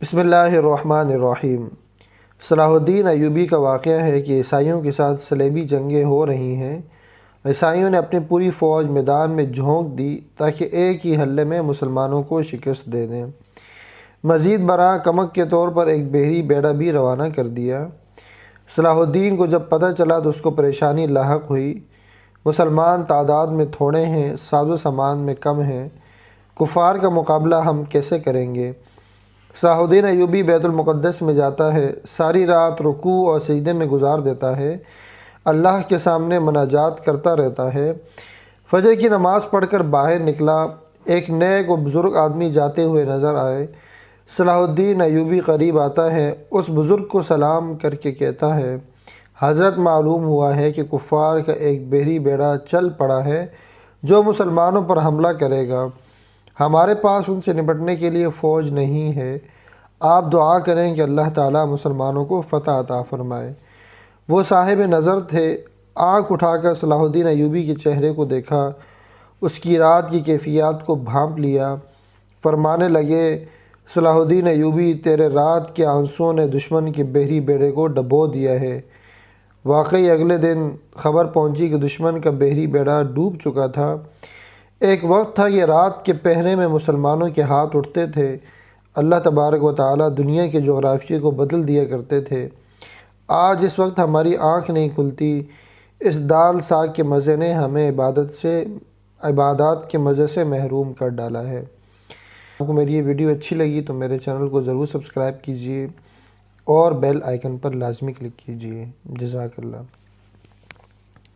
بسم اللہ الرحمن الرحیم۔ صلاح الدین ایوبی کا واقعہ ہے کہ عیسائیوں کے ساتھ صلیبی جنگیں ہو رہی ہیں۔ عیسائیوں نے اپنی پوری فوج میدان میں جھونک دی تاکہ ایک ہی حملے میں مسلمانوں کو شکست دے دیں۔ مزید برآں کمک کے طور پر ایک بحری بیڑا بھی روانہ کر دیا۔ صلاح الدین کو جب پتہ چلا تو اس کو پریشانی لاحق ہوئی۔ مسلمان تعداد میں تھوڑے ہیں، ساز و سامان میں کم ہیں، کفار کا مقابلہ ہم کیسے کریں گے؟ صلاح الدین ایوبی بیت المقدس میں جاتا ہے، ساری رات رکوع اور سجدے میں گزار دیتا ہے، اللہ کے سامنے مناجات کرتا رہتا ہے۔ فجر کی نماز پڑھ کر باہر نکلا، ایک نیک و بزرگ آدمی جاتے ہوئے نظر آئے۔ صلاح الدین ایوبی قریب آتا ہے، اس بزرگ کو سلام کر کے کہتا ہے، حضرت معلوم ہوا ہے کہ کفار کا ایک بحری بیڑا چل پڑا ہے جو مسلمانوں پر حملہ کرے گا۔ ہمارے پاس ان سے نپٹنے کے لیے فوج نہیں ہے، آپ دعا کریں کہ اللہ تعالیٰ مسلمانوں کو فتح عطا فرمائے۔ وہ صاحب نظر تھے، آنکھ اٹھا کر صلاح الدین ایوبی کے چہرے کو دیکھا، اس کی رات کی کیفیات کو بھانپ لیا۔ فرمانے لگے، صلاح الدین ایوبی، تیرے رات کے آنسوؤں نے دشمن کے بحری بیڑے کو ڈبو دیا ہے۔ واقعی اگلے دن خبر پہنچی کہ دشمن کا بحری بیڑا ڈوب چکا تھا۔ ایک وقت تھا کہ رات کے پہرے میں مسلمانوں کے ہاتھ اٹھتے تھے، اللہ تبارک و تعالیٰ دنیا کے جغرافیے کو بدل دیا کرتے تھے۔ آج اس وقت ہماری آنکھ نہیں کھلتی، اس دال ساگ کے مزے نے ہمیں عبادات کے مزے سے محروم کر ڈالا ہے۔ آپ کو میری یہ ویڈیو اچھی لگی تو میرے چینل کو ضرور سبسکرائب کیجیے اور بیل آئیکن پر لازمی کلک کیجیے۔ جزاک اللہ۔